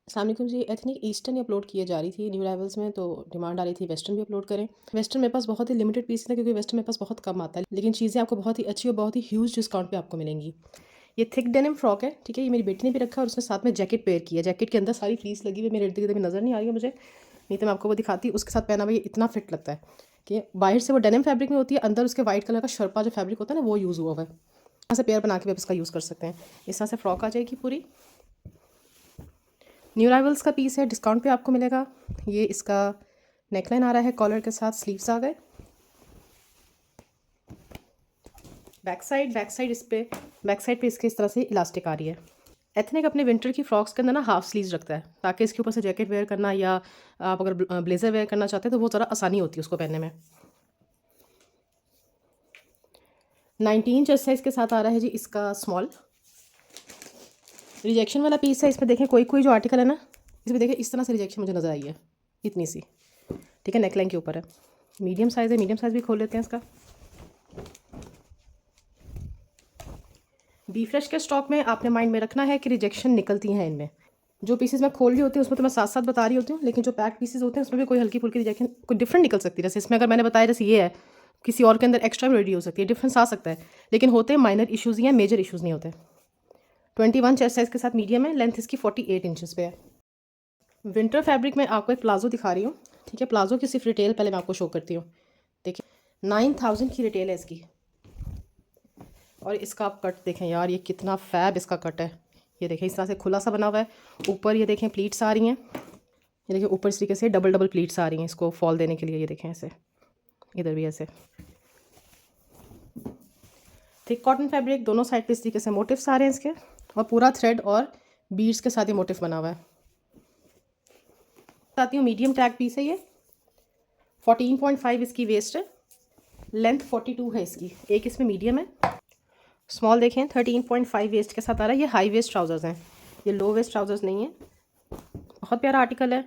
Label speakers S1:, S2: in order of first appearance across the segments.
S1: अस्सलाम वालेकुम जी। Ethnic eastern upload किए जा रही थी न्यू अराइवल्स में, तो डिमांड आ रही थी वेस्टर्न भी अपलोड करें। वेस्टर्न मेरे पास बहुत ही लिमिटेड पीस है क्योंकि वेस्टर्न मेरे पास बहुत कम आता है, लेकिन चीज़ें आपको बहुत ही अच्छी और बहुत ही ह्यूज डिस्काउंट पे आपको मिलेंगी। ये थिक डेनिम फ्रॉक है, ठीक है। ये मेरी बेटी ने भी रखा है और उसने साथ में जैकेट पेयर की है। जैकेट के अंदर सारी फ्लीस लगी हुई मेरे इर्द गिर्द नज़र नहीं आ रही है मुझे, नहीं तो मैं आपको वो दिखाती। उसके साथ पहना हुआ ये इतना फिट लगता है कि बाहर से वो डेनिम फैब्रिक में होती है, अंदर उसके वाइट कलर का शर्पा जो फैब्रिक होता है ना वो यूज़ हुआ हुआ है। यहाँ से पेयर बना के भी आप इसका यूज़ कर सकते हैं। इस तरह से फ्रॉक आ जाएगी पूरी। न्यू अराइवल्स का पीस है, डिस्काउंट पे आपको मिलेगा। ये इसका नेकलाइन आ रहा है, कॉलर के साथ स्लीव्स आ गए। बैक साइड पे इसके इस तरह से इलास्टिक आ रही है। एथनिक अपने विंटर की फ्रॉक्स के अंदर ना हाफ स्लीव्स रखता है, ताकि इसके ऊपर से जैकेट वेयर करना या आप अगर ब्लेजर वेयर करना चाहते हैं तो वो ज़रा आसानी होती है उसको पहनने में। 19 चेस्ट साइज़ के साथ आ रहा है जी इसका स्मॉल। रिजेक्शन वाला पीस है। इसमें देखें कोई कोई जो आर्टिकल है ना, इसमें देखें इस तरह से रिजेक्शन मुझे नज़र आई है, इतनी सी, ठीक है। नेकलाइन के ऊपर है। मीडियम साइज़ है, मीडियम साइज़ भी खोल लेते हैं इसका। बी फ्रेश के स्टॉक में आपने माइंड में रखना है कि रिजेक्शन निकलती हैं इनमें। जो पीसेस मैं खोल रही होती हूँ उसमें तो मैं साथ साथ बता रही होती हूँ, लेकिन जो पैक पीसेस होते हैं उसमें भी कोई हल्की फुल्की रिजेक्शन कोई डिफरेंट निकल सकती है। जैसे इसमें अगर मैंने बताया जैसे ये है, किसी और के अंदर एक्स्ट्रा एम्ब्रॉयडरी हो सकती है, डिफरेंस आ सकता है, लेकिन होते माइनर इशूज़ ही हैं, मेजर इशूज़ नहीं होते। 21 चेस्ट साइज़ के साथ मीडियम है, लेंथ इसकी 48 इंचज़ पे है। विंटर फैब्रिक में आपको एक प्लाजो दिखा रही हूँ, ठीक है। प्लाजो की सिर्फ रिटेल पहले मैं आपको शो करती हूँ। देखिए 9000 की रिटेल है इसकी। और इसका आप कट देखें यार, ये कितना फैब इसका कट है। ये देखें इस तरह से खुला सा बना हुआ है। ऊपर ये देखें प्लीट्स आ रही हैं, ये देखिए ऊपर इस तरीके से डबल डबल प्लीट्स आ रही हैं इसको फॉल देने के लिए। ये देखें ऐसे, इधर भी ऐसे। थिक कॉटन फैब्रिक, दोनों साइड पे इस तरीके से मोटिव्स आ रहे हैं इसके, और पूरा थ्रेड और बीड्स के साथ ये मोटिव बना हुआ है। बताती हूँ, मीडियम टैग पीस है ये। 14.5 इसकी वेस्ट है, लेंथ 42 है इसकी। एक इसमें मीडियम है, स्मॉल देखें 13.5 वेस्ट के साथ आ रहा है। ये हाई वेस्ट ट्राउजर्स हैं, ये लो वेस्ट ट्राउजर्स नहीं है। बहुत प्यारा आर्टिकल है,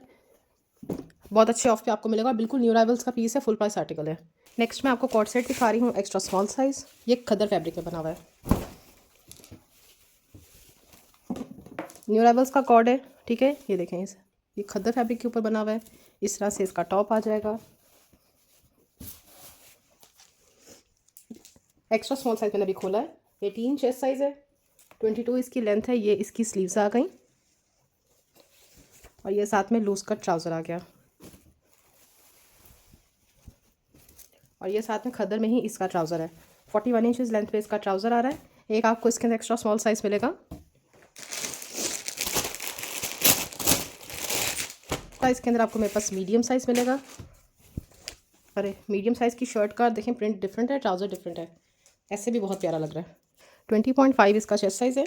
S1: बहुत अच्छे ऑफ पे आपको मिलेगा। बिल्कुल न्यू अराइवल्स का पीस है, फुल प्राइस आर्टिकल है। नेक्स्ट मैं आपको कॉर्ड सेट दिखा रही हूँ, एक्स्ट्रा स्मॉल साइज़। ये खद्दर फैब्रिक में बना हुआ है, न्यू अराइवल्स का कॉर्ड है, ठीक है। ये देखें ये खद्दर फैब्रिक के ऊपर बना हुआ है। इस तरह से इसका टॉप आ जाएगा। एक्स्ट्रा स्मॉल साइज़ मैंने अभी खोला है। 18 चेस्ट साइज़ है, 22 इसकी लेंथ है। ये इसकी स्लीव्स आ गई और ये साथ में लूज कट ट्राउज़र आ गया, और ये साथ में खद्दर में ही इसका ट्राउज़र है। 41 इंचज़ लेंथ पे इसका ट्राउज़र आ रहा है। एक आपको इसके अंदर एक्स्ट्रा स्मॉल साइज़ मिलेगा, इसके अंदर आपको मेरे पास मीडियम साइज़ मिलेगा। अरे मीडियम साइज़ की शर्ट का देखें प्रिंट डिफरेंट है, ट्राउज़र डिफरेंट है, ऐसे भी बहुत प्यारा लग रहा है। 20.5 इसका चेस्ट साइज़ है,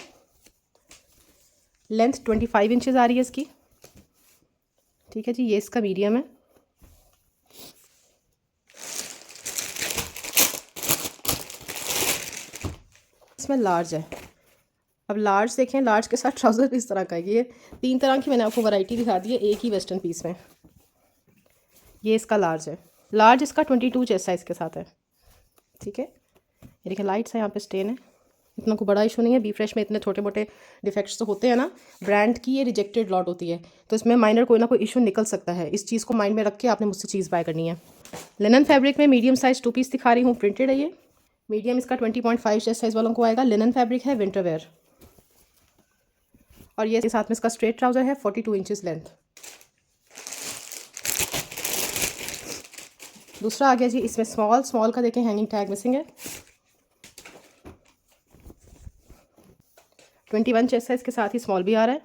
S1: लेंथ 25 इंचज़ आ रही है इसकी, ठीक है जी। ये इसका मीडियम है। इसमें लार्ज है। अब लार्ज देखें, लार्ज के साथ ट्राउज़र भी इस तरह का है। ये 3 तरह की मैंने आपको वैरायटी दिखा दी है एक ही वेस्टर्न पीस में। ये इसका लार्ज है, लार्ज इसका 22 चेस्ट साइज़ के साथ है, ठीक है। ये देखिए लाइट्स है, यहाँ पे स्टेन है, इतना कोई बड़ा इशू नहीं है। बी फ्रेश में इतने छोटे मोटे डिफेक्ट्स तो होते हैं ना, ब्रांड की ये रिजेक्टेड लॉट होती है, तो इसमें माइनर कोई ना कोई इशू निकल सकता है। इस चीज़ को माइंड में रख के आपने मुझसे चीज़ बाय करनी है। लिनन फैब्रिक में मीडियम साइज़ 2 पीस दिखा रही हूँ, प्रिंटेड है ये। मीडियम इसका 20.5 चेस्ट साइज़ वालों को आएगा। लिनन फैब्रिक है, विंटर वेयर। और ये साथ में इसका स्ट्रेट ट्राउज़र है, 42 इंचज़ लेंथ। दूसरा आ गया जी इसमें स्मॉल का देखें हैंगिंग टैग मिसिंग है। 21 चेस्ट साइज़ के साथ ही स्मॉल भी आ रहा है।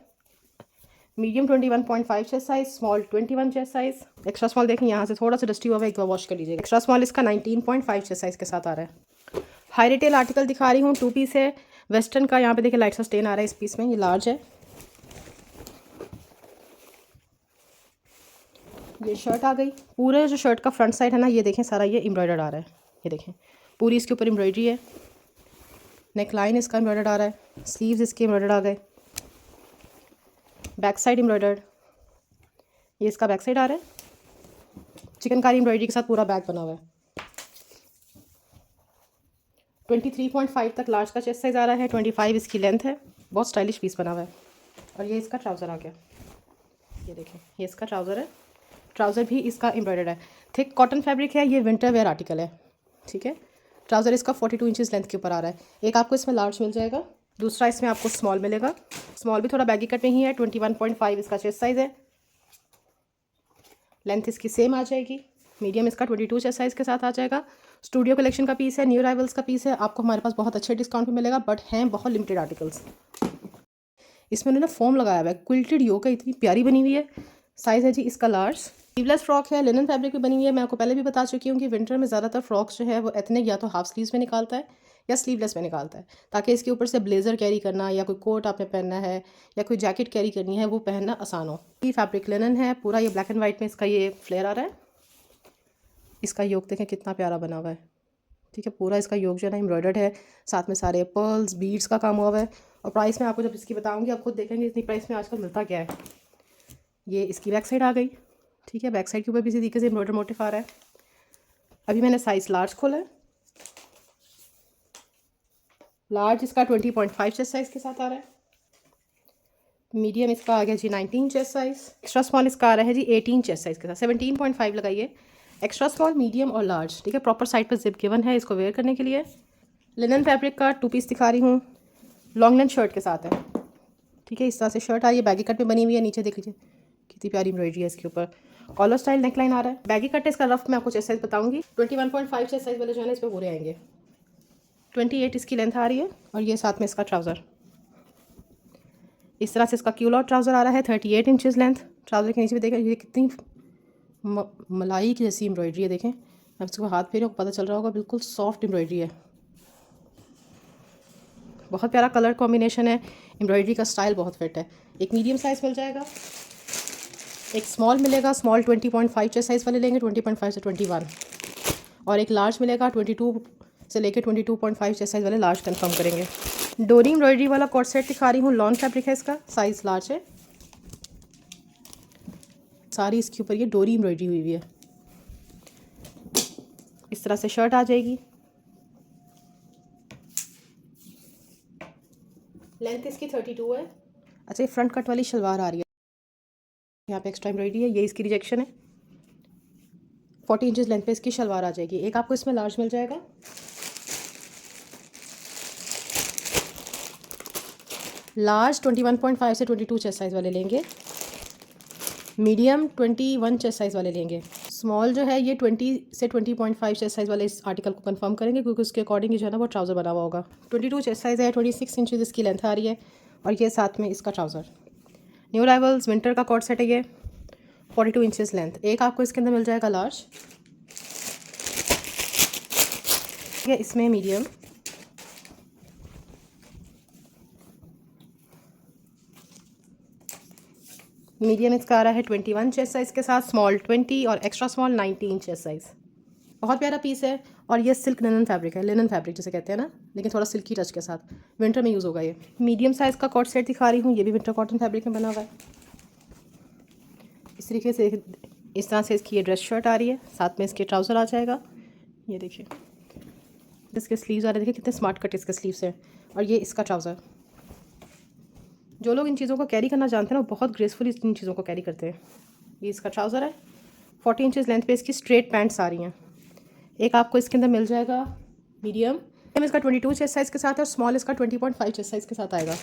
S1: Medium 21.5 chest size, small 21 chest size. Extra small देखें यहाँ से थोड़ा सा डस्टी हुआ है, एक बार वॉश कर लीजिएगा। एक्स्ट्रा स्मॉल इसका 19.5 चेस्ट साइज़ के साथ आ रहा है। हाई रिटेल आर्टिकल दिखा रही हूँ, 2 पीस है वेस्टर्न का। यहाँ पे देखिए लाइट सा स्टेन आ रहा है इस पीस में, ये लार्ज है। ये शर्ट आ गई। पूरे जो शर्ट का फ्रंट साइड है ना, ये देखें सारा ये एम्ब्रॉयडर्ड आ रहा है। ये देखें पूरी इसके ऊपर एम्ब्रॉयडरी है। नेक लाइन इसका एम्ब्रॉयडर्ड आ रहा है, स्लीव्स इसके एम्ब्रॉयडर्ड आ गए, बैक साइड एम्ब्रॉयडर्ड। ये इसका बैक साइड आ रहा है, चिकनकारी एम्ब्रॉयडरी के साथ पूरा बैक बना हुआ है। 23.5 तक लार्ज का चेस्ट साइज़ आ रहा है, 25 इसकी लेंथ है। बहुत स्टाइलिश पीस बना हुआ है। और ये इसका ट्राउज़र आ गया। ये देखें, ये इसका ट्राउज़र है। ट्राउज़र भी इसका एम्ब्रॉयडर्ड है, थिक कॉटन फैब्रिक है, ये विंटर वेयर आर्टिकल है। ठीक है, ट्राउज़र इसका 42 इंचज़ लेंथ के ऊपर आ रहा है। एक आपको इसमें लार्ज मिल जाएगा, दूसरा इसमें आपको स्मॉल मिलेगा। स्मॉल भी थोड़ा बैगी कट में ही है, 21.5 इसका चेस्ट साइज़ है। लेंथ इसकी सेम आ जाएगी। मीडियम इसका 22 चेस्ट साइज़ के साथ आ जाएगा। स्टूडियो कलेक्शन का पीस है, न्यू अराइवल्स का पीस है। आपको हमारे पास बहुत अच्छे डिस्काउंट में मिलेगा, बट हैं बहुत लिमिटेड आर्टिकल्स। इसमें उन्होंने फोम लगाया हुआ है, क्विल्टेड योक है, इतनी प्यारी बनी हुई है। साइज़ है जी इसका लार्ज। स्लीवलेस फ्रॉक है, लिनन फैब्रिक में बनी हुई है। मैं आपको पहले भी बता चुकी हूँ कि विंटर में ज़्यादातर फ्रॉक्स जो है वो एथनिक या तो हाफ स्लीव्स में निकालता है या स्लीवलेस में निकालता है, ताकि इसके ऊपर से ब्लेज़र कैरी करना या कोई कोट आपने पहनना है या कोई जैकेट कैरी करनी है वो पहनना आसान हो। ये फैब्रिक लिनन है पूरा, ये ब्लैक एंड वाइट में इसका ये फ्लेयर आ रहा है। इसका योग देखें कितना प्यारा बना हुआ है। ठीक है, पूरा इसका योग जो है ना एम्ब्रॉयडर्ड है, साथ में सारे पर्ल्स बीड्स का काम हुआ हुआ है। और प्राइस में आपको जब इसकी बताऊंगी आप खुद देखेंगे इतनी प्राइस में आजकल मिलता क्या है। ये इसकी बैक साइड आ गई। ठीक है, बैक साइड के ऊपर भी इसी तरीके से एम्ब्रॉयडर मोटिफ आ रहा है। अभी मैंने साइज़ लार्ज खोला है। लार्ज इसका 20.5 चेस्ट साइज़ के साथ आ रहा है। मीडियम इसका आ गया जी 19 चेस्ट साइज़। एक्स्ट्रा स्मॉल इसका आ रहा है जी 18 चेस्ट साइज़ के साथ। 17.5 लगाइए। एक्स्ट्रा स्मॉल, मीडियम और लार्ज। ठीक है, प्रॉपर साइड पर जिप गिवन है इसको वेयर करने के लिए। लिनन फैब्रिक का 2 पीस दिखा रही हूँ, लॉन्ग लेंथ शर्ट के साथ है। ठीक है, इस तरह से शर्ट आ रही है, बैगी कट में बनी हुई है। नीचे देख लीजिए कितनी प्यारी एम्ब्रॉयडरी है इसके ऊपर। कॉलर स्टाइल नेक लाइन आ रहा है। बैगी कट है इसका रफ, मैं आपको चेस्ट साइज़ बताऊंगी। 21.5 चेस्ट साइज़ वाले जो है ना इस पर पूरे आएंगे। 28 इसकी लेंथ आ रही है और ये साथ में इसका ट्राउज़र। इस तरह से इसका क्यूलॉट ट्राउज़र आ रहा है, 38 इंचज़ लेंथ। ट्राउज़र के नीचे भी देखें ये कितनी मलाई की जैसी एम्ब्रॉयडरी है। देखें, अब इसको हाथ फेरे पता चल रहा होगा, बिल्कुल सॉफ्ट एम्ब्रॉयडरी है। बहुत प्यारा कलर कॉम्बिनेशन है, एम्ब्रॉयडरी का स्टाइल बहुत फिट है। एक मीडियम साइज़ मिल जाएगा, एक स्मॉल मिलेगा। स्मॉल 20.5 चेस्ट साइज़ वाले लेंगे, 20.5 से 21। और एक लार्ज मिलेगा, 22 से लेके 22.5 चेस्ट साइज़ वाले लार्ज कंफर्म करेंगे। डोरी एम्ब्रॉयडरी वाला कॉट सेट दिखा रही हूँ, लॉन फैब्रिक है इसका, साइज़ लार्ज है। सारी इसके ऊपर ये डोरी एम्ब्रॉयडरी हुई हुई है। इस तरह से शर्ट आ जाएगी। लेंथ इसकी 32 है। अच्छा, ये फ्रंट कट वाली शलवार आ रही है, यहाँ पे एक्स्ट्रा एम्ब्रॉयडरी है, ये इसकी रिजेक्शन है। 40 इंचज़ लेंथ पे इसकी शलवार आ जाएगी। एक आपको इसमें लार्ज मिल जाएगा। लार्ज 21.5 से 22 चेस्ट साइज़ वाले लेंगे। मीडियम 21 चेस्ट साइज़ वाले लेंगे। स्मॉल जो है ये 20 से 20.5 चेस्ट साइज़ वाले इस आर्टिकल को कंफर्म करेंगे, क्योंकि उसके अकॉर्डिंग जो है ना वो ट्राउज़र बना हुआ होगा। 22 चेस्ट साइज़ है, 26 इंचज़ इसकी लेंथ आ रही है और ये साथ में इसका ट्राउज़र। न्यू अराइवल्स विंटर का कॉट सेट है ये, 42 इंचज़ लेंथ। एक आपको इसके अंदर मिल जाएगा लार्ज, ये इसमें मीडियम। मीडियम इसका आ रहा है 21 चेस्ट साइज़ के साथ, स्मॉल 20 और एक्स्ट्रा स्मॉल 19 चेस्ट साइज़। बहुत प्यारा पीस है और ये सिल्क लिनन फैब्रिक है, लिनन फैब्रिक जिसे कहते हैं ना, लेकिन थोड़ा सिल्की टच के साथ। विंटर में यूज़ होगा ये। मीडियम साइज़ का कॉट सेट दिखा रही हूँ, ये भी विंटर कॉटन फैब्रिक में बना हुआ है। इस तरीके से इस तरह से इसकी ये ड्रेस शर्ट आ रही है, साथ में इसके ट्राउज़र आ जाएगा। ये देखिए इसके स्लीव्स आ रहे हैं, देखिए कितने स्मार्ट कट इसके स्लीव्स हैं। और ये इसका ट्राउज़र। जो लोग इन चीज़ों को कैरी करना जानते हैं ना, वो बहुत ग्रेसफुली इन चीज़ों को कैरी करते हैं। ये इसका ट्राउज़र है, 40 इंचज़ लेंथ पे इसकी स्ट्रेट पैंट्स आ रही हैं। एक आपको इसके अंदर मिल जाएगा मीडियम। इसका 22 चेस्ट साइज़ के साथ है और स्मॉल इसका 20.5 चेस्ट साइज़ के साथ आएगा।